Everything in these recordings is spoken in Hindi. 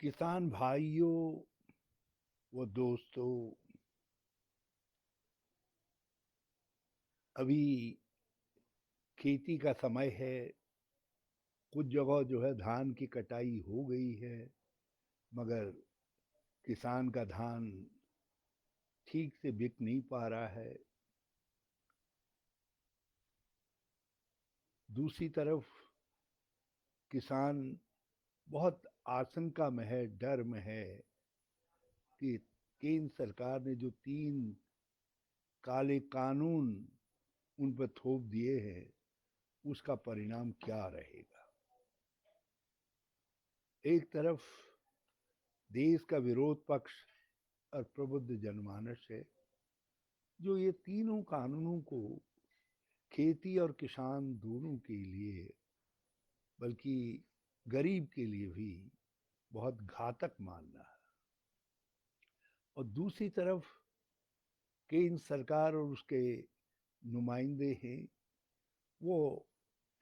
किसान भाइयों व दोस्तों, अभी खेती का समय है। कुछ जगह जो है धान की कटाई हो गई है, मगर किसान का धान ठीक से बिक नहीं पा रहा है। दूसरी तरफ किसान बहुत आशंका में है, डर में है कि केंद्र सरकार ने जो 3 काले कानून उन पर थोप दिए हैं, उसका परिणाम क्या रहेगा। एक तरफ देश का विरोध पक्ष और प्रबुद्ध जनमानस है, जो ये तीनों कानूनों को खेती और किसान दोनों के लिए, बल्कि गरीब के लिए भी बहुत घातक मान रहा है। और दूसरी तरफ केंद्र सरकार और उसके नुमाइंदे हैं, वो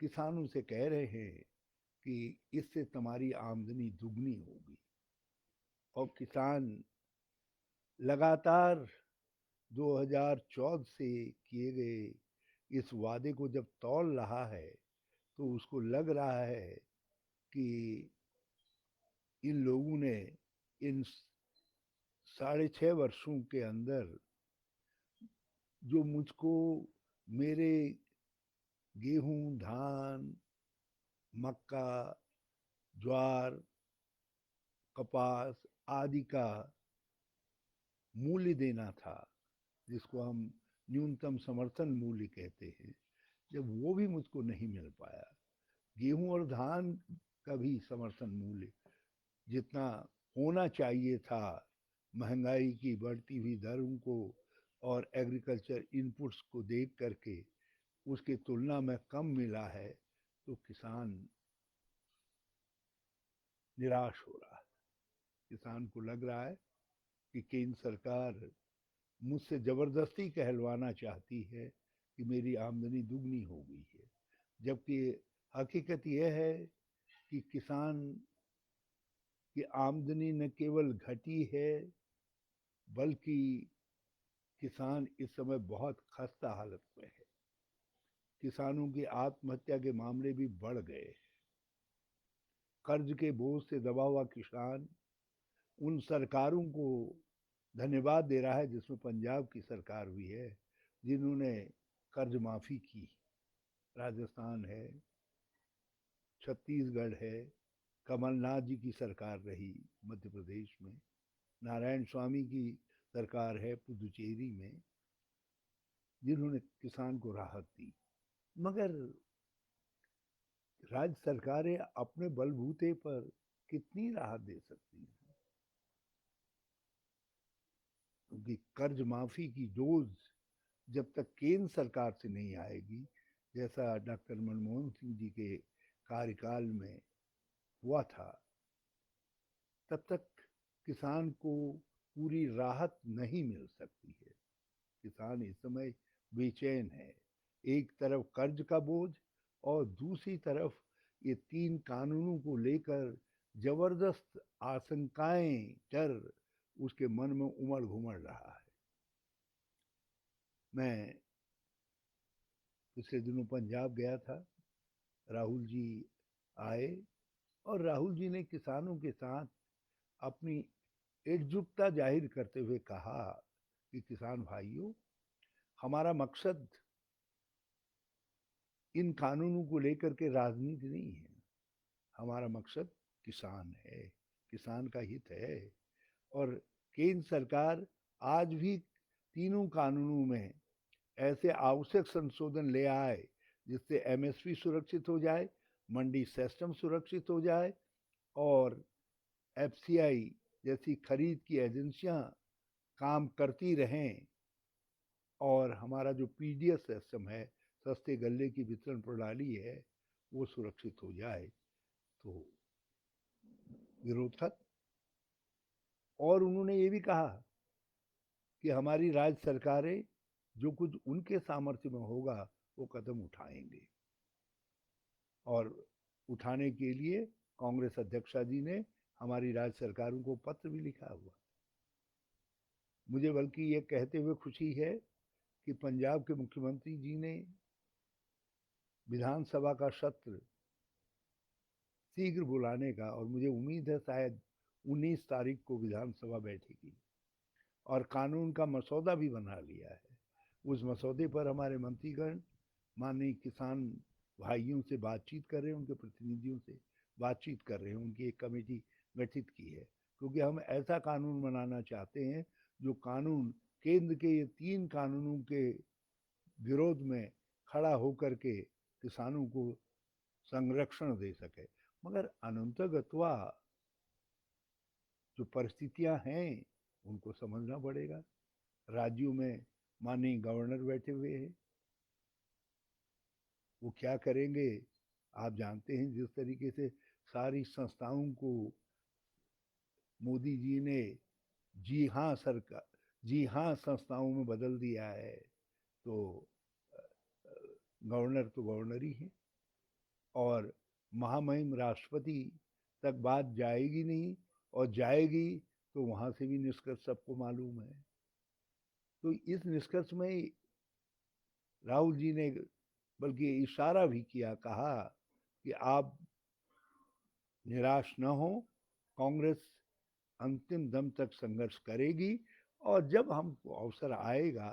किसानों से कह रहे हैं कि इससे तुम्हारी आमदनी दुगनी होगी। और किसान लगातार 2014 से किए गए इस वादे को जब तौल रहा है, तो उसको लग रहा है कि इन लोगों ने इन 6.5 वर्षों के अंदर जो मुझको मेरे गेहूं, धान, मक्का, ज्वार, कपास आदि का मूल्य देना था, जिसको हम न्यूनतम समर्थन मूल्य कहते हैं, जब वो भी मुझको नहीं मिल पाया, गेहूं और धान का भी समर्थन मूल्य जितना होना चाहिए था, महंगाई की बढ़ती हुई दरों को और एग्रीकल्चर इनपुट्स को देख करके उसकी तुलना में कम मिला है, तो किसान निराश हो रहा है। किसान को लग रहा है कि केंद्र सरकार मुझसे जबरदस्ती कहलवाना चाहती है कि मेरी आमदनी दुगनी हो गई है, जबकि हकीकत यह है कि किसान की आमदनी न केवल घटी है, बल्कि किसान इस समय बहुत खस्ता हालत में है। किसानों की आत्महत्या के मामले भी बढ़ गए। कर्ज के बोझ से दबा हुआ किसान उन सरकारों को धन्यवाद दे रहा है, जिसमें पंजाब की सरकार भी है, जिन्होंने कर्ज माफी की। राजस्थान है, छत्तीसगढ़ है, कमलनाथ जी की सरकार रही मध्य प्रदेश में, नारायण स्वामी की सरकार है पुदुचेरी में, जिन्होंने किसान को राहत दी। मगर राज्य सरकारें अपने बलबूते पर कितनी राहत दे सकती हैं, क्योंकि कर्ज माफी की डोज जब तक केंद्र सरकार से नहीं आएगी, जैसा डॉक्टर मनमोहन सिंह जी के कार्यकाल में हुआ था, तब तक किसान को पूरी राहत नहीं मिल सकती है। किसान इस समय बेचैन है। एक तरफ कर्ज का बोझ और दूसरी तरफ ये 3 कानूनों को लेकर जबरदस्त आशंकाएं, डर उसके मन में उमड़ घुमड़ रहा है। मैं पिछले दिनों पंजाब गया था। राहुल जी आए और राहुल जी ने किसानों के साथ अपनी एकजुटता जाहिर करते हुए कहा कि किसान भाइयों, हमारा मकसद इन कानूनों को लेकर के राजनीति नहीं है। हमारा मकसद किसान है, किसान का हित है। और केंद्र सरकार आज भी तीनों कानूनों में ऐसे आवश्यक संशोधन ले आए जिससे एमएसपी सुरक्षित हो जाए, मंडी सिस्टम सुरक्षित हो जाए, और एफसीआई जैसी खरीद की एजेंसियां काम करती रहें, और हमारा जो पीडीएस सिस्टम है, सस्ते गल्ले की वितरण प्रणाली है, वो सुरक्षित हो जाए। तो विरोध खत्म। और उन्होंने ये भी कहा कि हमारी राज्य सरकारें जो कुछ उनके सामर्थ्य में होगा वो कदम उठाएंगे। और उठाने के लिए कांग्रेस अध्यक्षा जी ने हमारी राज्य सरकारों को पत्र भी लिखा हुआ। मुझे बल्कि ये कहते हुए खुशी है कि पंजाब के मुख्यमंत्री जी ने विधानसभा का सत्र शीघ्र बुलाने का, और मुझे उम्मीद है शायद 19 तारीख को विधानसभा बैठेगी, और कानून का मसौदा भी बना लिया है। उस मसौदे पर हमारे मंत्रीगण माननीय किसान भाइयों से बातचीत कर रहे हैं, उनके प्रतिनिधियों से बातचीत कर रहे हैं, उनकी एक कमेटी गठित की है, क्योंकि हम ऐसा कानून बनाना चाहते हैं जो कानून केंद्र के ये 3 कानूनों के विरोध में खड़ा होकर के किसानों को संरक्षण दे सके। मगर अनंतगत्वा जो परिस्थितियां हैं उनको समझना पड़ेगा। राज्यों में माननीय गवर्नर बैठे हुए हैं, वो क्या करेंगे आप जानते हैं। जिस तरीके से सारी संस्थाओं को मोदी जी ने जी हाँ सरकार, जी हाँ संस्थाओं में बदल दिया है, तो गवर्नर तो गवर्नर ही है, और महामहिम राष्ट्रपति तक बात जाएगी नहीं, और जाएगी तो वहां से भी निष्कर्ष सबको मालूम है। तो इस निष्कर्ष में राहुल जी ने बल्कि इशारा भी किया, कहा कि आप निराश न हो, कांग्रेस अंतिम दम तक संघर्ष करेगी, और जब हमको अवसर आएगा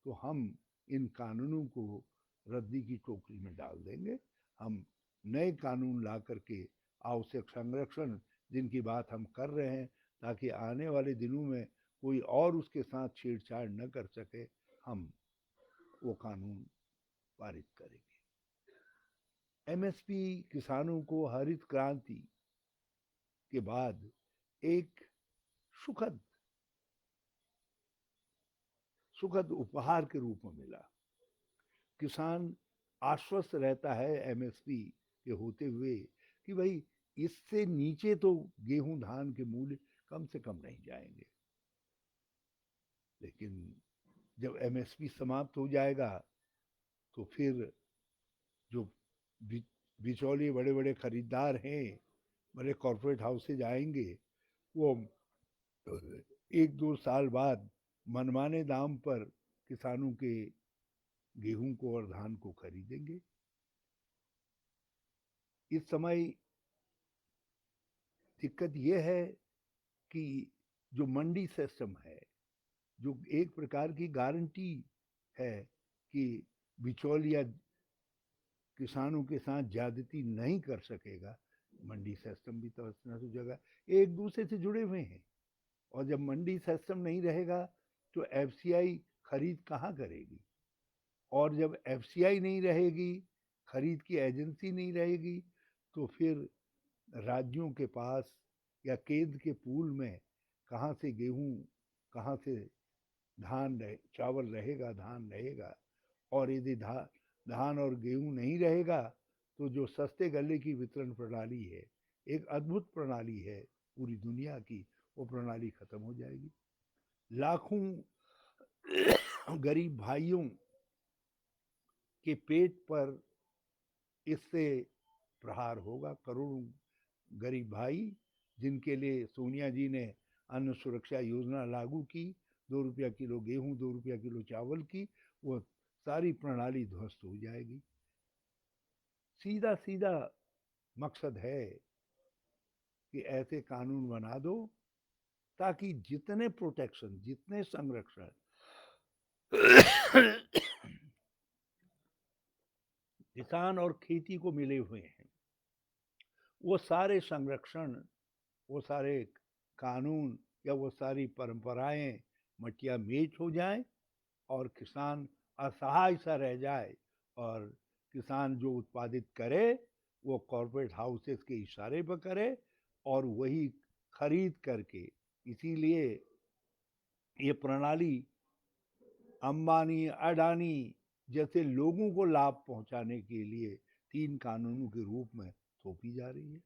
तो हम इन कानूनों को रद्दी की टोकरी में डाल देंगे। हम नए कानून ला करके आवश्यक संरक्षण जिनकी बात हम कर रहे हैं, ताकि आने वाले दिनों में कोई और उसके साथ छेड़छाड़ न कर सके, हम वो कानून पारित करेंगे। एमएसपी किसानों को हरित क्रांति के बाद एक सुखद सुखद उपहार के रूप में मिला। किसान आश्वस्त रहता है एमएसपी के होते हुए कि भाई इससे नीचे तो गेहूं धान के मूल्य कम से कम नहीं जाएंगे। लेकिन जब एमएसपी समाप्त हो जाएगा तो फिर जो बिचौलिए बड़े बड़े खरीदार हैं, बड़े कॉरपोरेट हाउसेज आएंगे, वो 1-2 साल बाद मनमाने दाम पर किसानों के गेहूं को और धान को खरीदेंगे। इस समय दिक्कत यह है कि जो मंडी सिस्टम है, जो एक प्रकार की गारंटी है कि बिचौलिया किसानों के साथ ज्यादती नहीं कर सकेगा, मंडी सिस्टम भी तो इस तरह से जगह एक दूसरे से जुड़े हुए हैं, और जब मंडी सिस्टम नहीं रहेगा तो एफसीआई खरीद कहाँ करेगी, और जब एफसीआई नहीं रहेगी, खरीद की एजेंसी नहीं रहेगी, तो फिर राज्यों के पास या केंद्र के पूल में कहाँ से गेहूं, कहाँ से धान चावल रहेगा, धान रहेगा। और यदि धान और गेहूं नहीं रहेगा तो जो सस्ते गले की वितरण प्रणाली है, एक अद्भुत प्रणाली है पूरी दुनिया की, वो प्रणाली खत्म हो जाएगी। लाखों गरीब भाइयों के पेट पर इससे प्रहार होगा। करोड़ों गरीब भाई जिनके लिए सोनिया जी ने अन्न सुरक्षा योजना लागू की, 2 रुपया किलो गेहूं, 2 रुपया किलो चावल की, वो सारी प्रणाली ध्वस्त हो जाएगी। सीधा सीधा मकसद है कि ऐसे कानून बना दो ताकि जितने प्रोटेक्शन, जितने संरक्षण किसान और खेती को मिले हुए हैं, वो सारे संरक्षण, वो सारे कानून या वो सारी परंपराएं मटिया मेट हो जाएं, और किसान असहाय सा रह जाए, और किसान जो उत्पादित करे वो कॉरपोरेट हाउसेस के इशारे पर करे, और वही खरीद करके। इसीलिए ये प्रणाली अंबानी, अडानी जैसे लोगों को लाभ पहुंचाने के लिए 3 कानूनों के रूप में थोपी जा रही है,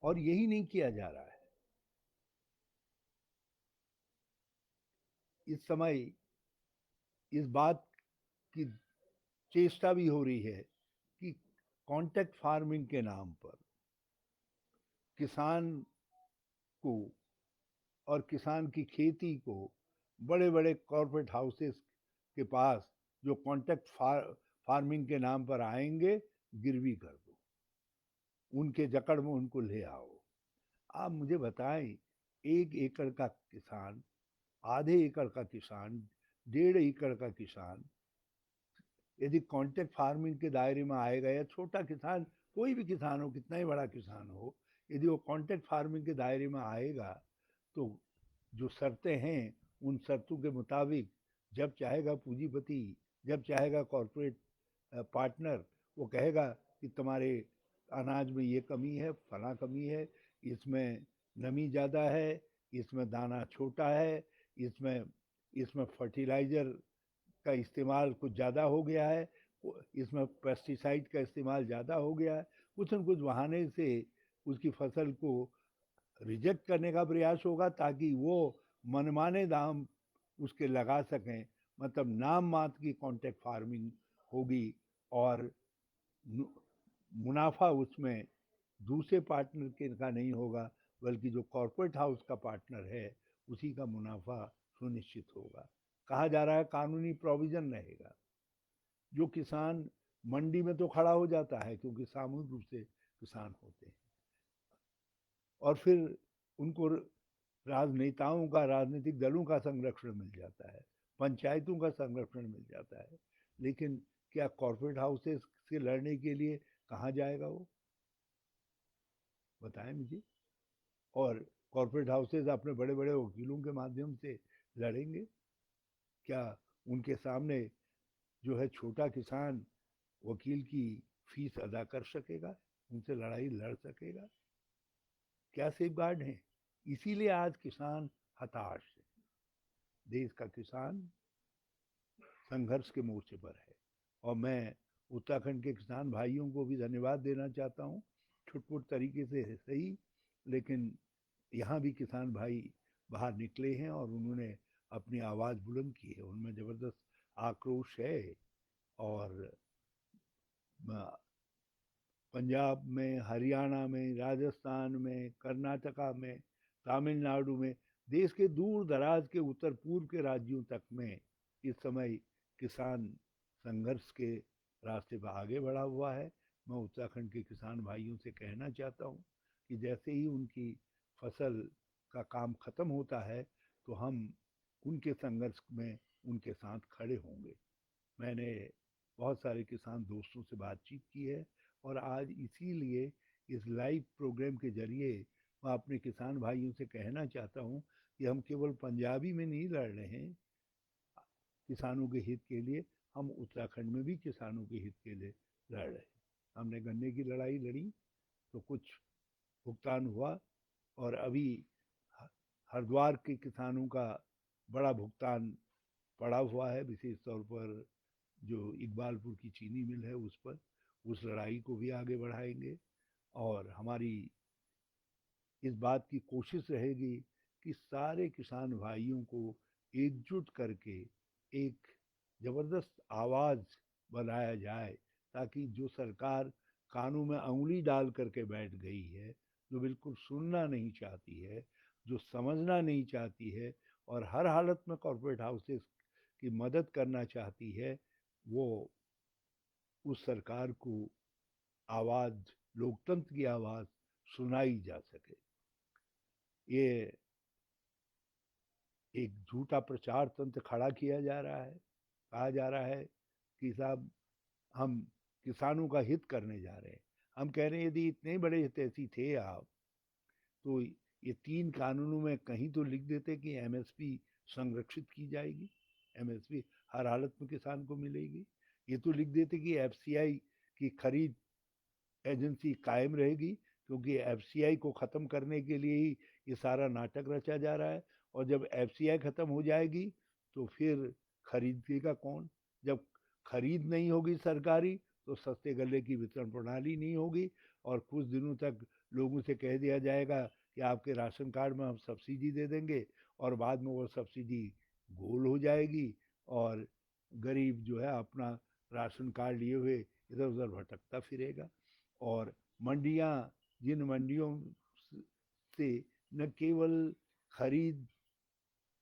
और यही नहीं किया जा रहा है। इस समय इस बात की चेष्टा भी हो रही है कि कॉन्ट्रैक्ट फार्मिंग के नाम पर किसान को और किसान की खेती को बड़े बड़े कॉरपोरेट हाउसेस के पास जो कॉन्ट्रैक्ट फार्मिंग के नाम पर आएंगे, गिरवी कर दो, उनके जकड़ में उनको ले आओ। आप मुझे बताएं, 1 एकड़ का किसान, आधे एकड़ का किसान, 1.5 एकड़ का किसान यदि कॉन्ट्रैक्ट फार्मिंग के दायरे में आएगा, या छोटा किसान, कोई भी किसान हो, कितना ही बड़ा किसान हो, यदि वो कॉन्ट्रैक्ट फार्मिंग के दायरे में आएगा, तो जो शर्तें हैं उन शर्तों के मुताबिक जब चाहेगा पूंजीपति, जब चाहेगा कॉरपोरेट पार्टनर, वो कहेगा कि तुम्हारे अनाज में ये कमी है, फला कमी है, इसमें नमी ज़्यादा है, इसमें दाना छोटा है, इसमें इसमें फर्टिलाइज़र का इस्तेमाल कुछ ज़्यादा हो गया है, इसमें पेस्टिसाइड का इस्तेमाल ज़्यादा हो गया है, कुछ न कुछ बहाने से उसकी फसल को रिजेक्ट करने का प्रयास होगा, ताकि वो मनमाने दाम उसके लगा सकें। मतलब नाम मात्र की कॉन्ट्रैक्ट फार्मिंग होगी, और मुनाफा उसमें दूसरे पार्टनर के का नहीं होगा, बल्कि जो कॉरपोरेट हाउस का पार्टनर है उसी का मुनाफा सुनिश्चित होगा। कहा जा रहा है कानूनी प्रोविजन रहेगा। जो किसान मंडी में तो खड़ा हो जाता है, क्योंकि सामूहिक रूप से किसान होते हैं, और फिर उनको राजनेताओं का, राजनीतिक दलों का संरक्षण मिल जाता है, पंचायतों का संरक्षण मिल जाता है, लेकिन क्या कॉरपोरेट हाउसेस से लड़ने के लिए कहाँ जाएगा वो? बताएं मुझे। और कॉरपोरेट हाउसेस अपने बड़े बड़े वकीलों के माध्यम से लड़ेंगे? क्या उनके सामने जो है छोटा किसान वकील की फीस अदा कर सकेगा, उनसे लड़ाई लड़ सकेगा? क्या सेफ गार्ड है? इसीलिए आज किसान हताश है। देश का किसान संघर्ष के मोर्चे पर है, और मैं उत्तराखंड के किसान भाइयों को भी धन्यवाद देना चाहता हूँ, छुटपुट तरीके से है सही, लेकिन यहाँ भी किसान भाई बाहर निकले हैं और उन्होंने अपनी आवाज़ बुलंद की है, उनमें ज़बरदस्त आक्रोश है। और पंजाब में, हरियाणा में, राजस्थान में, कर्नाटका में, तमिलनाडु में, देश के दूर दराज के उत्तर पूर्व के राज्यों तक में इस समय किसान संघर्ष के रास्ते पर आगे बढ़ा हुआ है। मैं उत्तराखंड के किसान भाइयों से कहना चाहता हूँ कि जैसे ही उनकी फसल का काम खत्म होता है, तो हम उनके संघर्ष में उनके साथ खड़े होंगे। मैंने बहुत सारे किसान दोस्तों से बातचीत की है, और आज इसीलिए इस लाइव प्रोग्राम के जरिए मैं अपने किसान भाइयों से कहना चाहता हूँ कि हम केवल पंजाबी में नहीं लड़ रहे हैं किसानों के हित के लिए, हम उत्तराखंड में भी किसानों के हित के लिए लड़ रहे हैं। हमने गन्ने की लड़ाई लड़ी तो कुछ भुगतान हुआ, और अभी हरिद्वार के किसानों का बड़ा भुगतान पड़ा हुआ है, विशेष तौर पर जो इकबालपुर की चीनी मिल है उस पर। उस लड़ाई को भी आगे बढ़ाएंगे, और हमारी इस बात की कोशिश रहेगी कि सारे किसान भाइयों को एकजुट करके एक ज़बरदस्त आवाज़ बनाया जाए, ताकि जो सरकार कानों में अंगुली डाल करके बैठ गई है, जो बिल्कुल सुनना नहीं चाहती है, जो समझना नहीं चाहती है, और हर हालत में कॉरपोरेट हाउसेस की मदद करना चाहती है, वो उस सरकार को आवाज़, लोकतंत्र की आवाज़ सुनाई जा सके। ये एक झूठा प्रचार तंत्र खड़ा किया जा रहा है। कहा जा रहा है कि साहब हम किसानों का हित करने जा रहे हैं। हम कह रहे हैं यदि इतने बड़े हितैषी थे आप, तो ये 3 कानूनों में कहीं तो लिख देते कि एमएसपी संरक्षित की जाएगी, एमएसपी हर हालत में किसान को मिलेगी। ये तो लिख देते कि एफसीआई की खरीद एजेंसी कायम रहेगी, क्योंकि एफसीआई को ख़त्म करने के लिए ही ये सारा नाटक रचा जा रहा है। और जब एफसीआई ख़त्म हो जाएगी, तो फिर खरीदेगा कौन? जब खरीद नहीं होगी सरकारी, तो सस्ते गले की वितरण प्रणाली नहीं होगी, और कुछ दिनों तक लोगों से कह दिया जाएगा कि आपके राशन कार्ड में हम सब्सिडी दे देंगे, और बाद में वो सब्सिडी गोल हो जाएगी, और गरीब जो है अपना राशन कार्ड लिए हुए इधर उधर भटकता फिरेगा। और मंडियां, जिन मंडियों से न केवल खरीद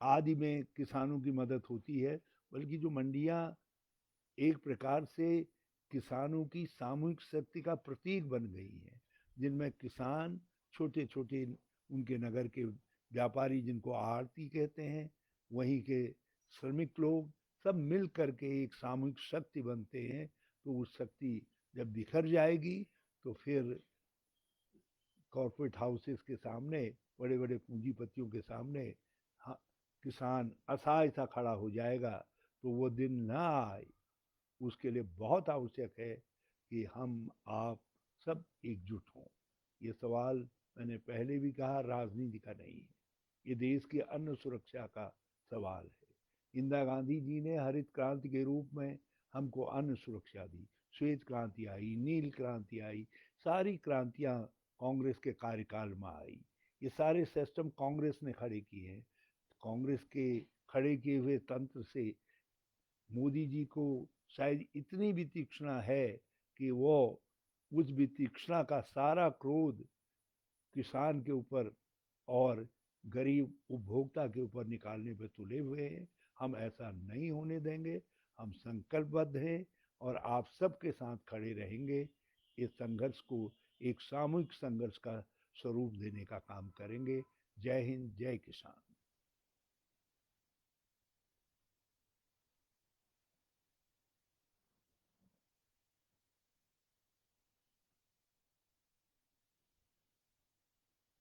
आदि में किसानों की मदद होती है, बल्कि जो मंडियां एक प्रकार से किसानों की सामूहिक शक्ति का प्रतीक बन गई हैं, जिनमें किसान, छोटे छोटे उनके नगर के व्यापारी जिनको आड़ती कहते हैं, वहीं के श्रमिक लोग, सब मिल करके एक सामूहिक शक्ति बनते हैं। तो उस शक्ति जब बिखर जाएगी तो फिर कॉरपोरेट हाउसेस के सामने, बड़े बड़े पूंजीपतियों के सामने, हाँ, किसान असहाय सा खड़ा हो जाएगा। तो वो दिन ना आए, उसके लिए बहुत आवश्यक है कि हम आप सब एकजुट हों। ये सवाल मैंने पहले भी कहा, राजनीति का नहीं है, ये देश की अन्न सुरक्षा का सवाल है। इंदिरा गांधी जी ने हरित क्रांति के रूप में हमको अन्न सुरक्षा दी, श्वेत क्रांति आई, नील क्रांति आई, सारी क्रांतियां कांग्रेस के कार्यकाल में आई। ये सारे सिस्टम कांग्रेस ने खड़े किए हैं। कांग्रेस के खड़े किए हुए तंत्र से मोदी जी को शायद इतनी भी तीक्ष्णा है कि वो उस वितीक्ष्णा का सारा क्रोध किसान के ऊपर और गरीब उपभोक्ता के ऊपर निकालने पे तुले हुए हैं। हम ऐसा नहीं होने देंगे। हम संकल्पबद्ध हैं और आप सबके साथ खड़े रहेंगे। इस संघर्ष को एक सामूहिक संघर्ष का स्वरूप देने का काम करेंगे। जय हिंद, जय किसान।